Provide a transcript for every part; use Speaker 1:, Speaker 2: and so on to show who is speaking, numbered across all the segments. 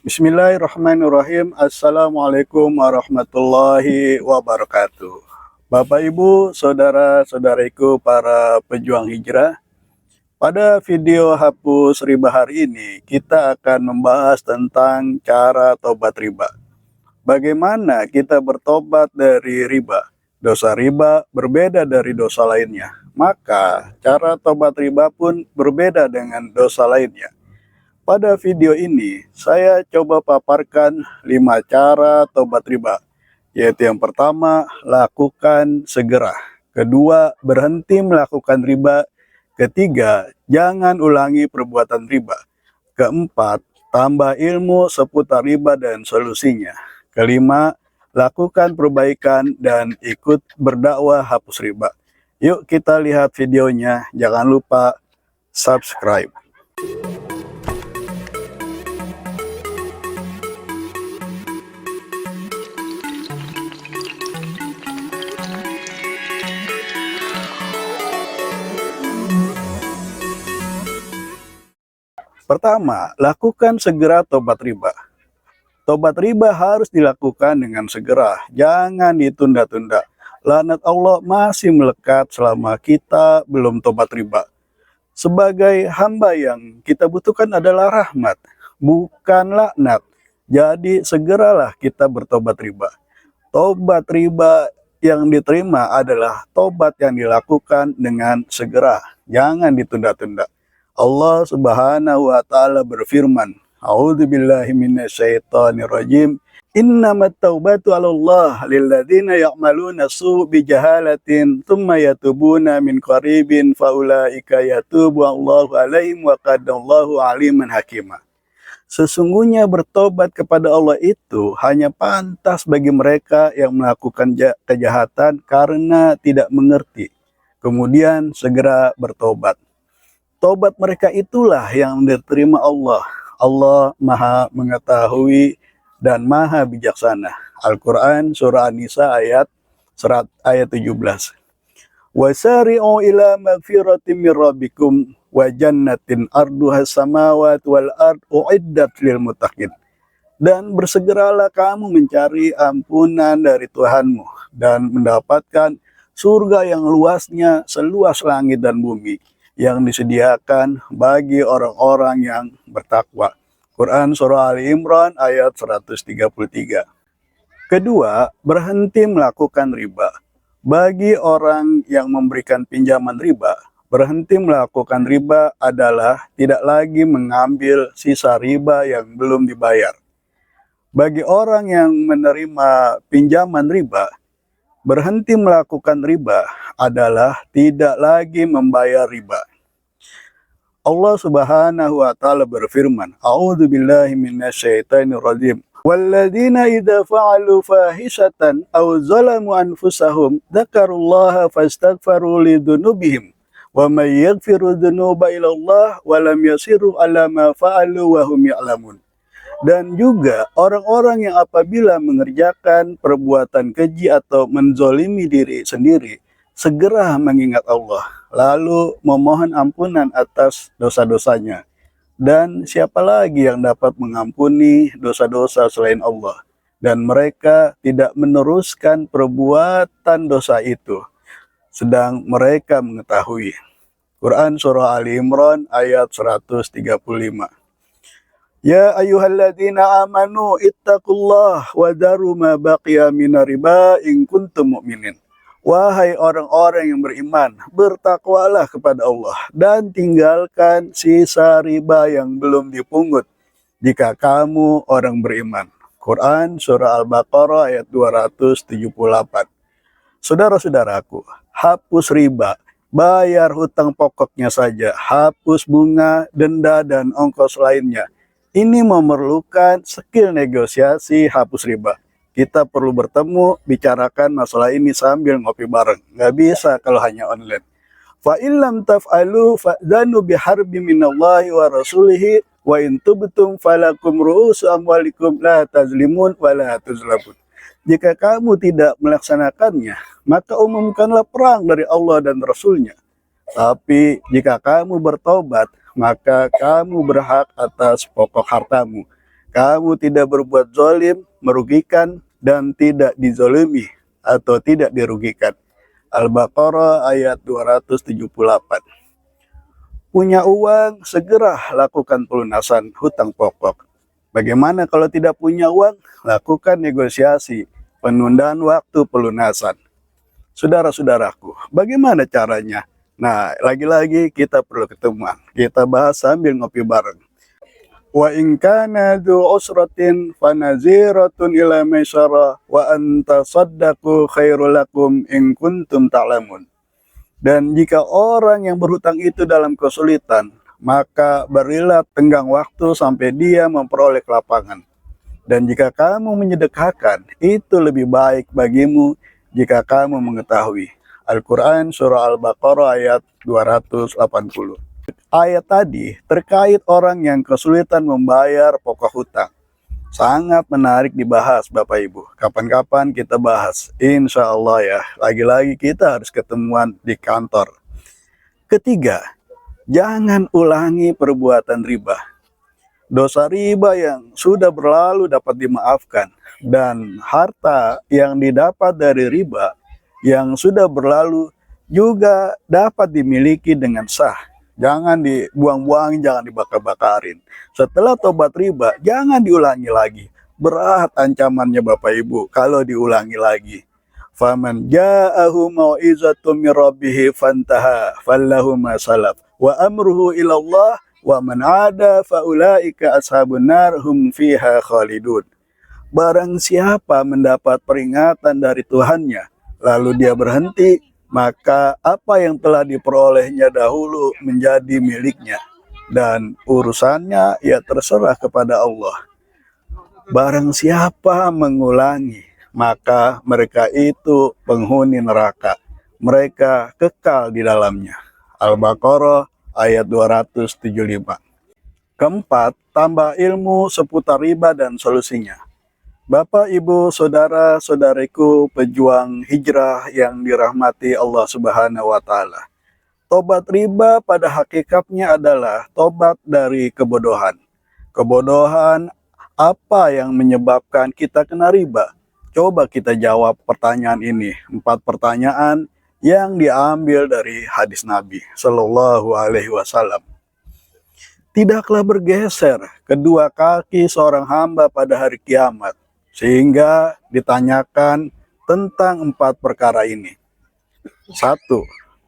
Speaker 1: Bismillahirrahmanirrahim. Assalamualaikum warahmatullahi wabarakatuh. Bapak, Ibu, saudara-saudariku para pejuang hijrah. Pada video hapus riba hari ini, kita akan membahas tentang cara tobat riba. Bagaimana kita bertobat dari riba? Dosa riba berbeda dari dosa lainnya. Maka, cara tobat riba pun berbeda dengan dosa lainnya. Pada video ini, saya coba paparkan 5 cara tobat riba, yaitu yang pertama, lakukan segera. Kedua, berhenti melakukan riba. Ketiga, jangan ulangi perbuatan riba. Keempat, tambah ilmu seputar riba dan solusinya. Kelima, lakukan perbaikan dan ikut berdakwah hapus riba. Yuk kita lihat videonya, jangan lupa subscribe. Pertama, lakukan segera tobat riba. Tobat riba harus dilakukan dengan segera, jangan ditunda-tunda. Laknat Allah masih melekat selama kita belum tobat riba. Sebagai hamba yang kita butuhkan adalah rahmat, bukan laknat. Jadi segeralah kita bertobat riba. Tobat riba yang diterima adalah tobat yang dilakukan dengan segera, jangan ditunda-tunda. Allah Subhanahu wa taala berfirman, A'udzubillahi minasyaitonirrajim. Innamat taubatu 'alallah lilladzina ya'maluna su' bijahalatin tsumma yatubuna min qaribin faulaika yatubu Allahu 'alaihim wa qadallahu 'aliman hakima. Sesungguhnya bertobat kepada Allah itu hanya pantas bagi mereka yang melakukan kejahatan karena tidak mengerti, kemudian segera bertobat. Tobat mereka itulah yang diterima Allah. Allah Maha Mengetahui dan Maha Bijaksana. Al-Quran Surah An-Nisa ayat 17. Wasari'u ila magfiratin min rabbikum wa jannatin arduha samawati wal ard uiddat lil muttaqin. Dan bersegeralah kamu mencari ampunan dari Tuhanmu dan mendapatkan surga yang luasnya seluas langit dan bumi, yang disediakan bagi orang-orang yang bertakwa. Quran Surah Ali Imran ayat 133. Kedua, berhenti melakukan riba. Bagi orang yang memberikan pinjaman riba, berhenti melakukan riba adalah tidak lagi mengambil sisa riba yang belum dibayar. Bagi orang yang menerima pinjaman riba, berhenti melakukan riba adalah tidak lagi membayar riba. Allah Subhanahu wa taala berfirman, A'udzubillahi minasyaitonirrajim. Walladzina idza fa'alu fahishatan aw zalamu anfusahum dzakarullaha fastaghfaru lidzunubihim wa may yaghfiru dzunuba illallah wa lam yasiru ala ma fa'alu wa hum ya'lamun. Dan juga orang-orang yang apabila mengerjakan perbuatan keji atau menzolimi diri sendiri, segera mengingat Allah, lalu memohon ampunan atas dosa-dosanya. Dan siapa lagi yang dapat mengampuni dosa-dosa selain Allah? Dan mereka tidak meneruskan perbuatan dosa itu, sedang mereka mengetahui. Quran Surah Ali Imran ayat 135. Ya ayyuhalladzina amanu ittaqullah wa daru ma baqiya minar riba in kuntum mu'minin. Wahai orang-orang yang beriman, bertakwalah kepada Allah dan tinggalkan sisa riba yang belum dipungut jika kamu orang beriman. Quran Surah Al-Baqarah ayat 278. Saudara-saudaraku, hapus riba, bayar hutang pokoknya saja, hapus bunga, denda, dan ongkos lainnya. Ini memerlukan skill negosiasi hapus riba. Kita perlu bertemu, bicarakan masalah ini sambil ngopi bareng. Nggak bisa kalau hanya online. Fa illam taf'alu fa'dzanu biharbi minallahi wa rasulihi wa in tubtum falakum ru'usu amwalikum la tazlimun wa la tuzlamun. Jika kamu tidak melaksanakannya, maka umumkanlah perang dari Allah dan Rasulnya. Tapi jika kamu bertobat, maka kamu berhak atas pokok hartamu. Kamu tidak berbuat zalim, merugikan, dan tidak dizalimi atau tidak dirugikan. Al-Baqarah ayat 278. Punya uang, segera lakukan pelunasan hutang pokok. Bagaimana kalau tidak punya uang? Lakukan negosiasi, penundaan waktu pelunasan. Saudara-saudaraku, bagaimana caranya? Nah, lagi-lagi kita perlu ketemuan. Kita bahas sambil ngopi bareng. Wa in kana dzu usratin fanaziratun ila maisarah wa an tasaddaqu khairul lakum in kuntum ta'lamun. Dan jika orang yang berhutang itu dalam kesulitan, maka berilah tenggang waktu sampai dia memperoleh kelapangan. Dan jika kamu menyedekahkan, itu lebih baik bagimu jika kamu mengetahui. Al-Quran Surah Al-Baqarah ayat 280. Ayat tadi terkait orang yang kesulitan membayar pokok hutang. Sangat menarik dibahas Bapak Ibu. Kapan-kapan kita bahas. Insya Allah ya. Lagi-lagi kita harus ketemuan di kantor. Ketiga, jangan ulangi perbuatan riba. Dosa riba yang sudah berlalu dapat dimaafkan. Dan harta yang didapat dari riba yang sudah berlalu juga dapat dimiliki dengan sah. Jangan dibuang-buangin, jangan dibakar-bakarin. Setelah tobat riba, jangan diulangi lagi. Berat ancamannya Bapak Ibu kalau diulangi lagi. Faman ja'ahu mau'izatum min rabbih fantaha fallahu ma salaf wa amruhu ila Allah wa man 'ada faulaika ashabun nar hum fiha khalidun. Barang siapa mendapat peringatan dari Tuhannya, lalu dia berhenti, maka apa yang telah diperolehnya dahulu menjadi miliknya, dan urusannya ya terserah kepada Allah. Barang siapa mengulangi, maka mereka itu penghuni neraka, mereka kekal di dalamnya. Al-Baqarah ayat 275. Keempat, tambah ilmu seputar riba dan solusinya. Bapak, Ibu, saudara-saudariku pejuang hijrah yang dirahmati Allah Subhanahu wa Ta'ala. Tobat riba pada hakikatnya adalah tobat dari kebodohan. Kebodohan apa yang menyebabkan kita kena riba? Coba kita jawab pertanyaan ini. 4 pertanyaan yang diambil dari hadis Nabi Shallallahu Alaihi Wasallam. Tidaklah bergeser kedua kaki seorang hamba pada hari kiamat, sehingga ditanyakan tentang 4 perkara ini. 1.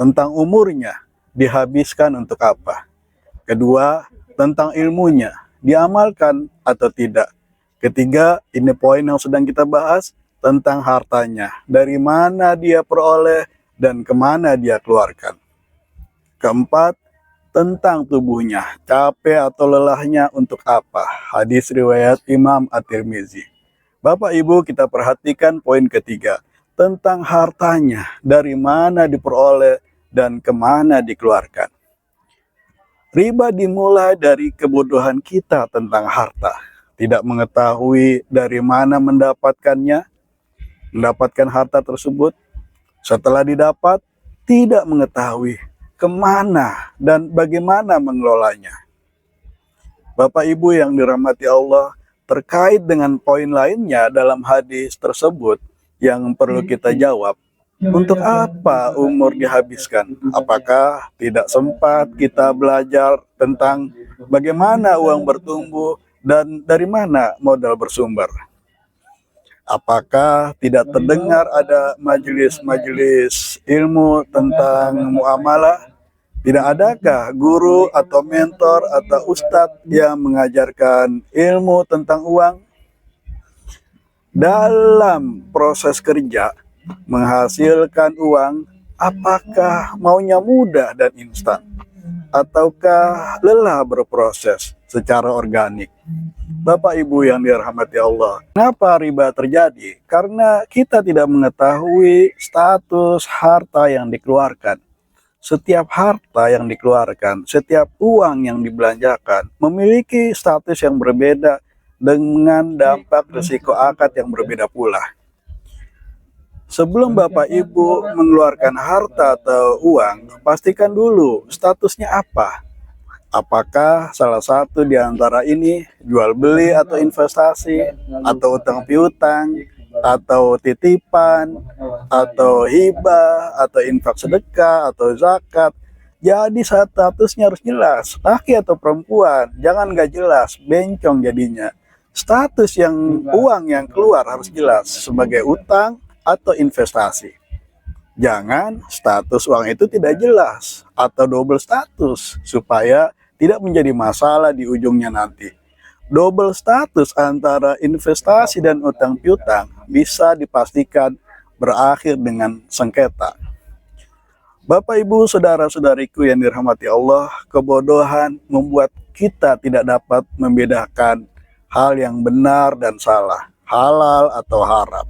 Speaker 1: Tentang umurnya, dihabiskan untuk apa? Kedua, tentang ilmunya, diamalkan atau tidak? Ketiga, ini poin yang sedang kita bahas, tentang hartanya, dari mana dia peroleh dan kemana dia keluarkan. Keempat, tentang tubuhnya, capek atau lelahnya untuk apa? Hadis riwayat Imam At-Tirmizi. Bapak Ibu, kita perhatikan poin ketiga, tentang hartanya, dari mana diperoleh dan kemana dikeluarkan. Riba dimulai dari kebodohan kita tentang harta, tidak mengetahui dari mana mendapatkannya, mendapatkan harta tersebut. Setelah didapat, tidak mengetahui kemana dan bagaimana mengelolanya. Bapak Ibu yang dirahmati Allah, terkait dengan poin lainnya dalam hadis tersebut yang perlu kita jawab, untuk apa umur dihabiskan? Apakah tidak sempat kita belajar tentang bagaimana uang bertumbuh dan dari mana modal bersumber? Apakah tidak terdengar ada majelis-majelis ilmu tentang muamalah? Tidak adakah guru atau mentor atau ustadz yang mengajarkan ilmu tentang uang? Dalam proses kerja, menghasilkan uang, apakah maunya mudah dan instan? Ataukah lelah berproses secara organik? Bapak Ibu yang dirahmati Allah, kenapa riba terjadi? Karena kita tidak mengetahui status harta yang dikeluarkan. Setiap harta yang dikeluarkan, setiap uang yang dibelanjakan memiliki status yang berbeda dengan dampak risiko akad yang berbeda pula. Sebelum Bapak Ibu mengeluarkan harta atau uang, pastikan dulu statusnya apa. Apakah salah satu di antara ini jual beli atau investasi, atau utang piutang, atau titipan, atau hibah, atau infak sedekah, atau zakat? Jadi statusnya harus jelas, laki atau perempuan, jangan gak jelas, bencong jadinya. Status yang uang yang keluar harus jelas sebagai utang atau investasi. Jangan status uang itu tidak jelas atau double status supaya tidak menjadi masalah di ujungnya nanti. Double status antara investasi dan utang piutang bisa dipastikan berakhir dengan sengketa. Bapak, Ibu, saudara-saudariku yang dirahmati Allah, kebodohan membuat kita tidak dapat membedakan hal yang benar dan salah, halal atau haram.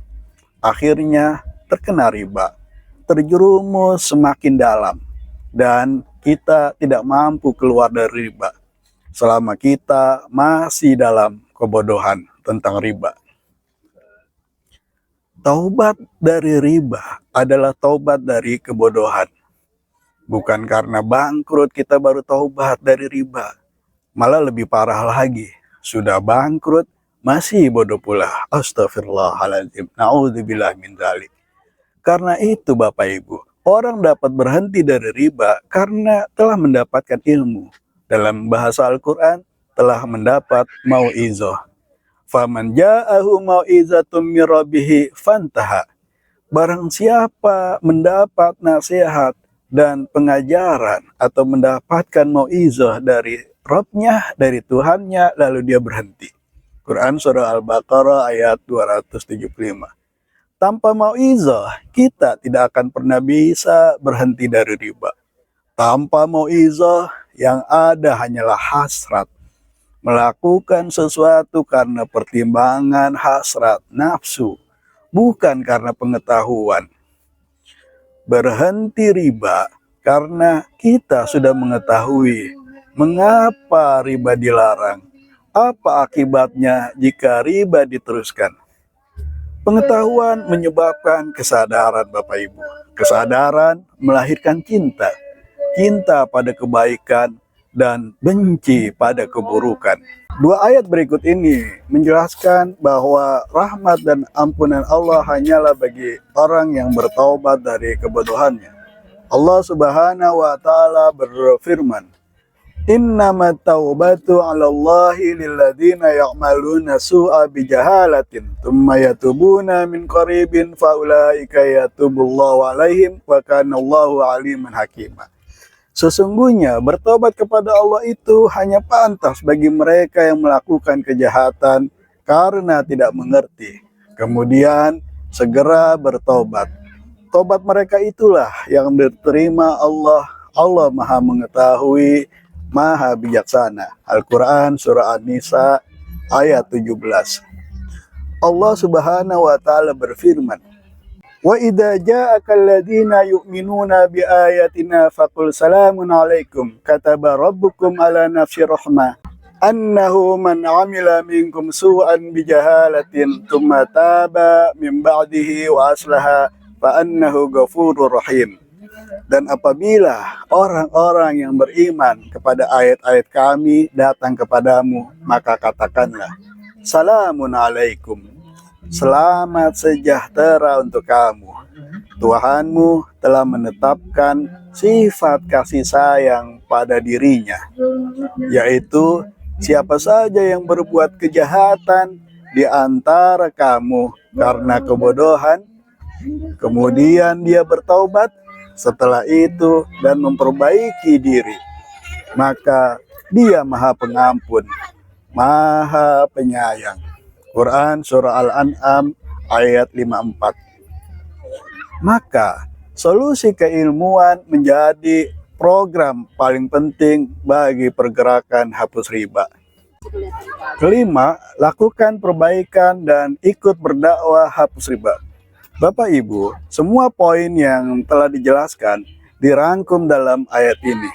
Speaker 1: Akhirnya terkena riba, terjerumus semakin dalam, dan kita tidak mampu keluar dari riba selama kita masih dalam kebodohan tentang riba. Taubat dari riba adalah taubat dari kebodohan. Bukan karena bangkrut kita baru taubat dari riba. Malah lebih parah lagi, sudah bangkrut masih bodoh pula. Astagfirullahaladzim. Na'udzubillah min dzalik. Karena itu Bapak Ibu, orang dapat berhenti dari riba karena telah mendapatkan ilmu. Dalam bahasa Al-Quran, telah mendapat mau'izah. Faman ja'ahu mau'izatum min rabbih fantaha. Barang siapa mendapat nasihat dan pengajaran atau mendapatkan mau'izah dari Rabbnya, dari Tuhannya, lalu dia berhenti. Quran Surah Al-Baqarah ayat 275. Tanpa mau'izah, kita tidak akan pernah bisa berhenti dari riba. Tanpa mau'izah, yang ada hanyalah hasrat. Melakukan sesuatu karena pertimbangan hasrat nafsu, bukan karena pengetahuan. Berhenti riba karena kita sudah mengetahui mengapa riba dilarang. Apa akibatnya jika riba diteruskan? Pengetahuan menyebabkan kesadaran Bapak Ibu. Kesadaran melahirkan cinta. Cinta pada kebaikan dan benci pada keburukan. Dua ayat berikut ini menjelaskan bahwa rahmat dan ampunan Allah hanyalah bagi orang yang bertaubat dari kebodohannya. Allah Subhanahu wa taala berfirman, "Innamat taubatu 'alallahi lilladzina ya'maluna su'a bijahalatin tsumma yatubuna min qaribin faulaika yatubullahu 'alaihim wa kana Allahu 'aliman hakima." Sesungguhnya bertobat kepada Allah itu hanya pantas bagi mereka yang melakukan kejahatan karena tidak mengerti. Kemudian segera bertobat. Tobat mereka itulah yang diterima Allah. Allah Maha Mengetahui, Maha Bijaksana. Al-Quran Surah An-Nisa ayat 17. Allah Subhanahu wa taala berfirman, "Wa idza ja'aka alladziina yu'minuuna bi ayatina faqul salamun 'alaikum kataba rabbukum 'ala nafsi rahmah annahu man 'amila minkum su'an bi jahalatin tsumma taba min ba'dihi wa aslaha fa annahu ghafurur rahim." Dan apabila orang-orang yang beriman kepada ayat-ayat kami datang kepadamu, maka katakanlah, "Salamun 'alaikum." Selamat sejahtera untuk kamu. Tuhanmu telah menetapkan sifat kasih sayang pada dirinya, yaitu siapa saja yang berbuat kejahatan di antara kamu karena kebodohan, kemudian dia bertaubat setelah itu dan memperbaiki diri, maka dia Maha Pengampun, Maha Penyayang. Quran Surah Al-An'am ayat 54. Maka solusi keilmuan menjadi program paling penting bagi pergerakan hapus riba. Kelima, lakukan perbaikan dan ikut berdakwah hapus riba. Bapak Ibu, semua poin yang telah dijelaskan dirangkum dalam ayat ini.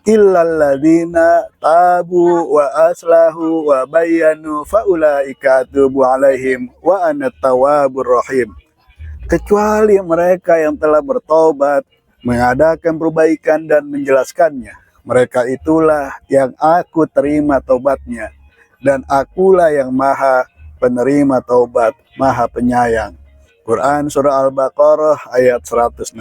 Speaker 1: Illalladzina tabu wa aslahu wa bayyanu faulaika atubu alaihim wa ana tawwabur rahim. Kecuali mereka yang telah bertobat, mengadakan perbaikan dan menjelaskannya, Mereka itulah yang aku terima taubatnya, dan akulah yang maha penerima taubat, maha penyayang. Quran Surah Al-Baqarah ayat 160.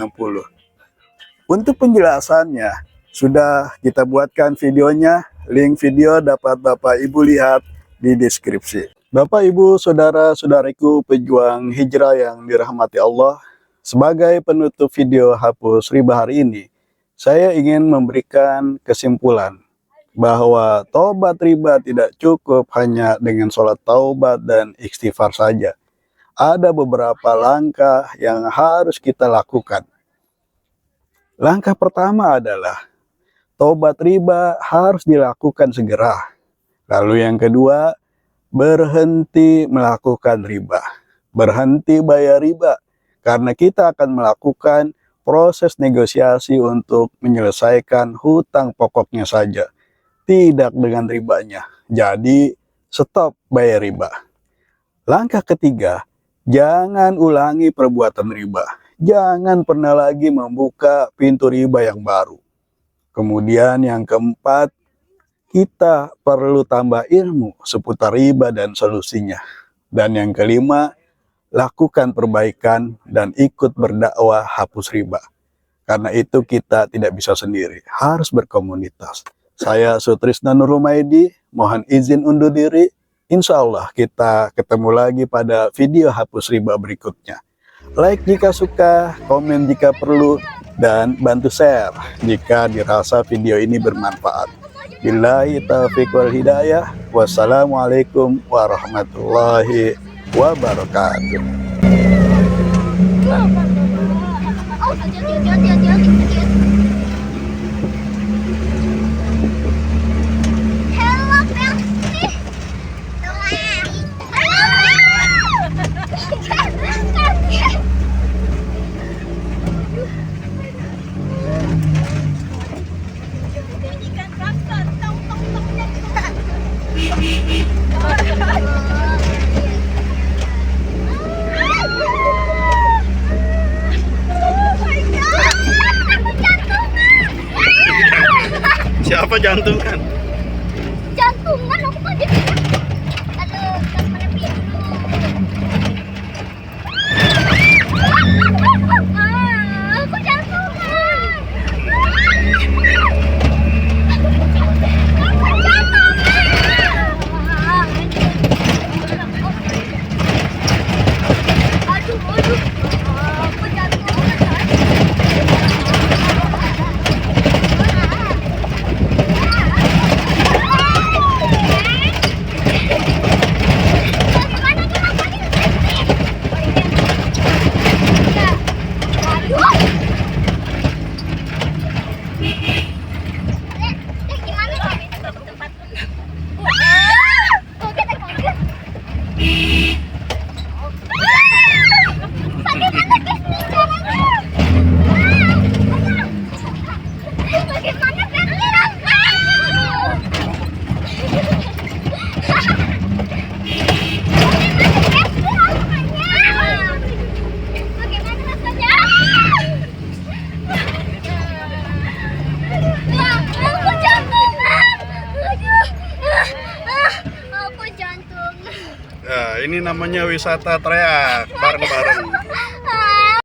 Speaker 1: Untuk penjelasannya, sudah kita buatkan videonya. Link video dapat Bapak Ibu lihat di deskripsi. Bapak Ibu, saudara-saudariku pejuang hijrah yang dirahmati Allah, sebagai penutup video Hapus Riba hari ini, saya ingin memberikan kesimpulan bahwa tobat riba tidak cukup hanya dengan sholat taubat dan istighfar saja. Ada beberapa langkah yang harus kita lakukan. Langkah pertama adalah tobat riba harus dilakukan segera. Lalu yang kedua, berhenti melakukan riba. Berhenti bayar riba. Karena kita akan melakukan proses negosiasi untuk menyelesaikan hutang pokoknya saja. Tidak dengan ribanya. Jadi, stop bayar riba. Langkah ketiga, jangan ulangi perbuatan riba. Jangan pernah lagi membuka pintu riba yang baru. Kemudian yang keempat, kita perlu tambah ilmu seputar riba dan solusinya. Dan yang kelima, lakukan perbaikan dan ikut berdakwah hapus riba. Karena itu kita tidak bisa sendiri, harus berkomunitas. Saya Sutrisna Nur Humaydi, mohon izin undur diri. Insya Allah kita ketemu lagi pada video hapus riba berikutnya. Like jika suka, komen jika perlu, dan bantu share jika dirasa video ini bermanfaat. Billahi taufiq wal hidayah. Wassalamualaikum warahmatullahi wabarakatuh. Siapa jantungan?
Speaker 2: Jantungan aku kan jadi. Aduh, kita mana pilih dulu. Aku jantungan. Aduh, aduh. Aku jantungan.
Speaker 1: Nah, ini namanya wisata teriak bareng-bareng.